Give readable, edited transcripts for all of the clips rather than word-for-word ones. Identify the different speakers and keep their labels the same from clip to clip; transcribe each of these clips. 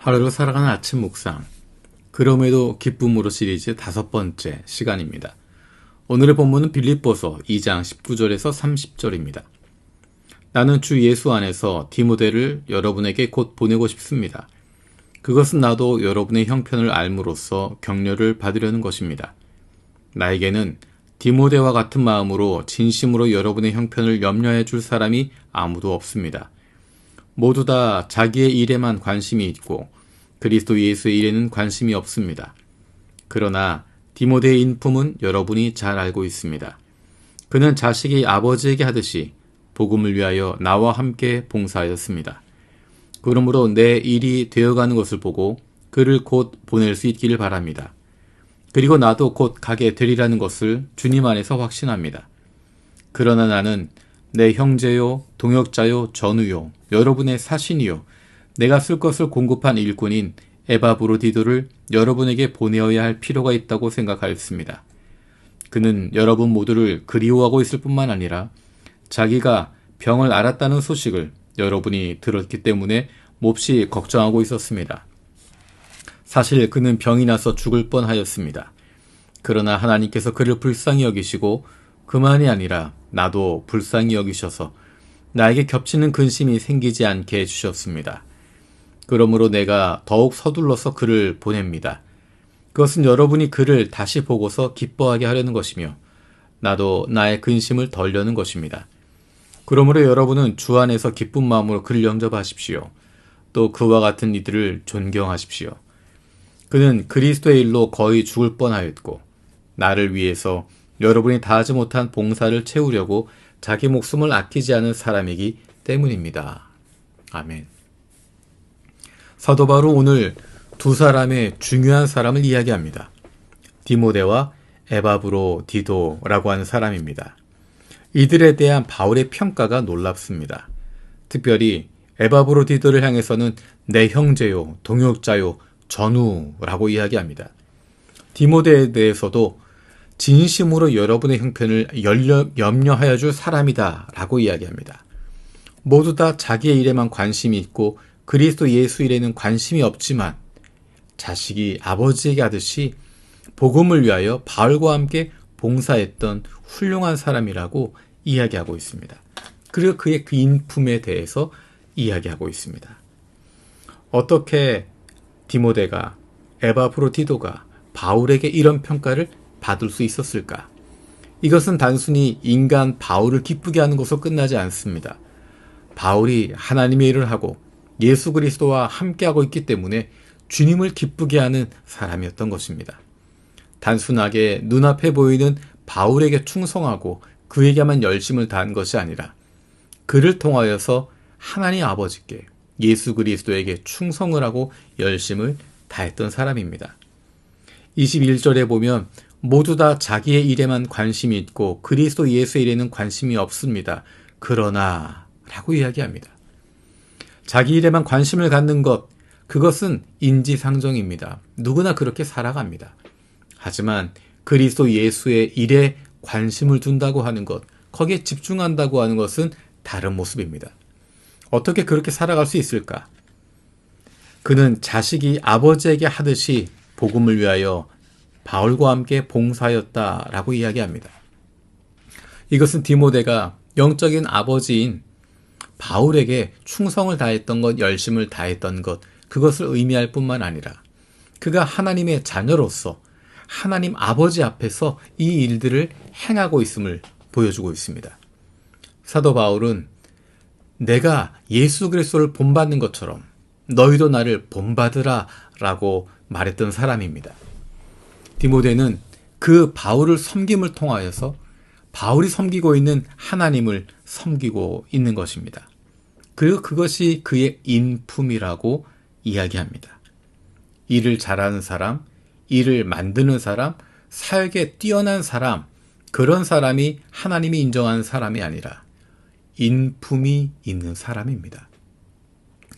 Speaker 1: 하루를 살아가는 아침 묵상, 그럼에도 기쁨으로 시리즈 5번째 시간입니다. 오늘의 본문은 빌립보서 2장 19절에서 30절입니다. 나는 주 예수 안에서 디모데를 여러분에게 곧 보내고 싶습니다. 그것은 나도 여러분의 형편을 알므로써 격려를 받으려는 것입니다. 나에게는 디모데와 같은 마음으로 진심으로 여러분의 형편을 염려해 줄 사람이 아무도 없습니다. 모두 다 자기의 일에만 관심이 있고 그리스도 예수의 일에는 관심이 없습니다. 그러나 디모데의 인품은 여러분이 잘 알고 있습니다. 그는 자식이 아버지에게 하듯이 복음을 위하여 나와 함께 봉사하였습니다. 그러므로 내 일이 되어가는 것을 보고 그를 곧 보낼 수 있기를 바랍니다. 그리고 나도 곧 가게 되리라는 것을 주님 안에서 확신합니다. 그러나 나는 내 형제요, 동역자요, 전우요, 여러분의 사신이요, 내가 쓸 것을 공급한 일꾼인 에바브로디도를 여러분에게 보내어야 할 필요가 있다고 생각하였습니다. 그는 여러분 모두를 그리워하고 있을 뿐만 아니라 자기가 병을 앓았다는 소식을 여러분이 들었기 때문에 몹시 걱정하고 있었습니다. 사실 그는 병이 나서 죽을 뻔하였습니다. 그러나 하나님께서 그를 불쌍히 여기시고 그만이 아니라 나도 불쌍히 여기셔서 나에게 겹치는 근심이 생기지 않게 해주셨습니다. 그러므로 내가 더욱 서둘러서 그를 보냅니다. 그것은 여러분이 그를 다시 보고서 기뻐하게 하려는 것이며 나도 나의 근심을 덜려는 것입니다. 그러므로 여러분은 주 안에서 기쁜 마음으로 그를 영접하십시오. 또 그와 같은 이들을 존경하십시오. 그는 그리스도의 일로 거의 죽을 뻔하였고 나를 위해서 여러분이 다하지 못한 봉사를 채우려고 자기 목숨을 아끼지 않은 사람이기 때문입니다. 아멘. 사도 바울은 오늘 두 사람의 중요한 사람을 이야기합니다. 디모데와 에바브로디도라고 하는 사람입니다. 이들에 대한 바울의 평가가 놀랍습니다. 특별히 에바브로디도를 향해서는 내 형제요, 동역자요, 전우라고 이야기합니다. 디모데에 대해서도 진심으로 여러분의 형편을 염려하여 줄 사람이다 라고 이야기합니다. 모두 다 자기의 일에만 관심이 있고 그리스도 예수 일에는 관심이 없지만 자식이 아버지에게 하듯이 복음을 위하여 바울과 함께 봉사했던 훌륭한 사람이라고 이야기하고 있습니다. 그리고 그의 그 인품에 대해서 이야기하고 있습니다. 어떻게 디모데가, 에바브로디도가 바울에게 이런 평가를 받을 수 있었을까? 이것은 단순히 인간 바울을 기쁘게 하는 것으로 끝나지 않습니다. 바울이 하나님의 일을 하고 예수 그리스도와 함께하고 있기 때문에 주님을 기쁘게 하는 사람이었던 것입니다. 단순하게 눈앞에 보이는 바울에게 충성하고 그에게만 열심을 다한 것이 아니라 그를 통하여서 하나님 아버지께 예수 그리스도에게 충성을 하고 열심을 다했던 사람입니다. 21절에 보면 모두 다 자기의 일에만 관심이 있고 그리스도 예수의 일에는 관심이 없습니다. 그러나 라고 이야기합니다. 자기 일에만 관심을 갖는 것, 그것은 인지상정입니다. 누구나 그렇게 살아갑니다. 하지만 그리스도 예수의 일에 관심을 둔다고 하는 것, 거기에 집중한다고 하는 것은 다른 모습입니다. 어떻게 그렇게 살아갈 수 있을까? 그는 자식이 아버지에게 하듯이 복음을 위하여 바울과 함께 봉사하였다라고 이야기합니다. 이것은 디모데가 영적인 아버지인 바울에게 충성을 다했던 것, 열심을 다했던 것, 그것을 의미할 뿐만 아니라 그가 하나님의 자녀로서 하나님 아버지 앞에서 이 일들을 행하고 있음을 보여주고 있습니다. 사도 바울은 내가 예수 그리스도를 본받는 것처럼 너희도 나를 본받으라 라고 말했던 사람입니다. 디모데는 그 바울을 섬김을 통하여서 바울이 섬기고 있는 하나님을 섬기고 있는 것입니다. 그리고 그것이 그의 인품이라고 이야기합니다. 일을 잘하는 사람, 일을 만드는 사람, 사역에 뛰어난 사람, 그런 사람이 하나님이 인정하는 사람이 아니라 인품이 있는 사람입니다.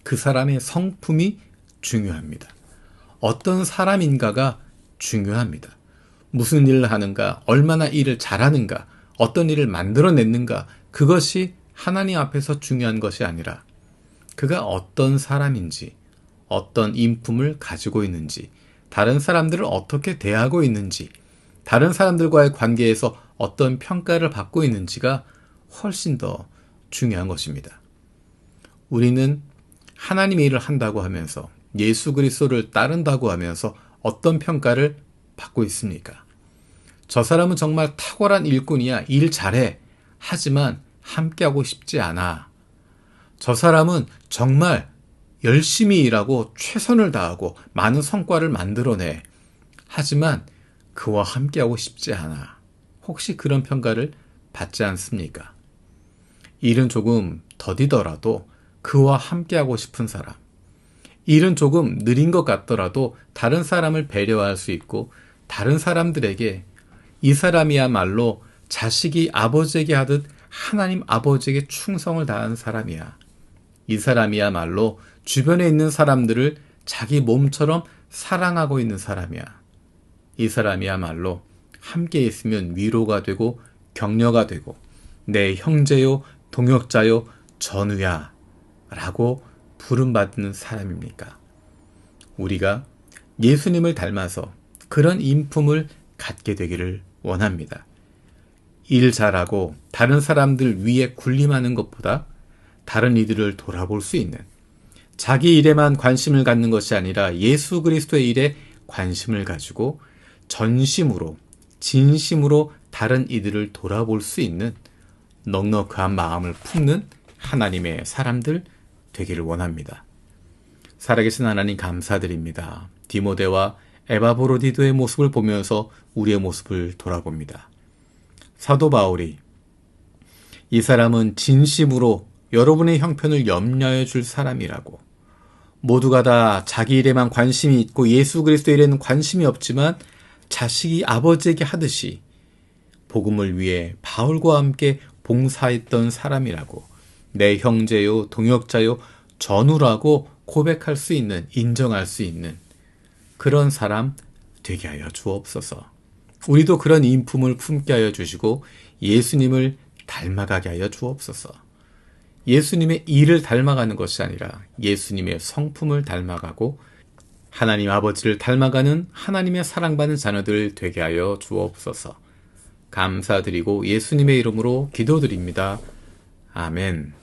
Speaker 1: 그 사람의 성품이 중요합니다. 어떤 사람인가가 중요합니다. 무슨 일을 하는가, 얼마나 일을 잘하는가, 어떤 일을 만들어냈는가, 그것이 하나님 앞에서 중요한 것이 아니라 그가 어떤 사람인지, 어떤 인품을 가지고 있는지, 다른 사람들을 어떻게 대하고 있는지, 다른 사람들과의 관계에서 어떤 평가를 받고 있는지가 훨씬 더 중요한 것입니다. 우리는 하나님의 일을 한다고 하면서 예수 그리스도를 따른다고 하면서 어떤 평가를 받고 있습니까? 저 사람은 정말 탁월한 일꾼이야. 일 잘해. 하지만 함께하고 싶지 않아. 저 사람은 정말 열심히 일하고 최선을 다하고 많은 성과를 만들어내. 하지만 그와 함께하고 싶지 않아. 혹시 그런 평가를 받지 않습니까? 일은 조금 더디더라도 그와 함께하고 싶은 사람. 일은 조금 느린 것 같더라도 다른 사람을 배려할 수 있고 다른 사람들에게 이 사람이야말로 자식이 아버지에게 하듯 하나님 아버지에게 충성을 다하는 사람이야. 이 사람이야말로 주변에 있는 사람들을 자기 몸처럼 사랑하고 있는 사람이야. 이 사람이야말로 함께 있으면 위로가 되고 격려가 되고 내 형제요, 동역자요, 전우야 라고 부름받는 사람입니까? 우리가 예수님을 닮아서 그런 인품을 갖게 되기를 원합니다. 일 잘하고 다른 사람들 위에 군림하는 것보다 다른 이들을 돌아볼 수 있는, 자기 일에만 관심을 갖는 것이 아니라 예수 그리스도의 일에 관심을 가지고 전심으로 진심으로 다른 이들을 돌아볼 수 있는 넉넉한 마음을 품는 하나님의 사람들 되기를 원합니다. 살아계신 하나님 감사드립니다. 디모데와 에바브로디도의 모습을 보면서 우리의 모습을 돌아봅니다. 사도 바울이 이 사람은 진심으로 여러분의 형편을 염려해 줄 사람이라고, 모두가 다 자기 일에만 관심이 있고 예수 그리스도 일에는 관심이 없지만 자식이 아버지에게 하듯이 복음을 위해 바울과 함께 봉사했던 사람이라고, 내 형제요, 동역자요, 전우라고 고백할 수 있는, 인정할 수 있는 그런 사람 되게 하여 주옵소서. 우리도 그런 인품을 품게 하여 주시고 예수님을 닮아가게 하여 주옵소서. 예수님의 일을 닮아가는 것이 아니라 예수님의 성품을 닮아가고 하나님 아버지를 닮아가는 하나님의 사랑받는 자녀들 되게 하여 주옵소서. 감사드리고 예수님의 이름으로 기도드립니다. 아멘.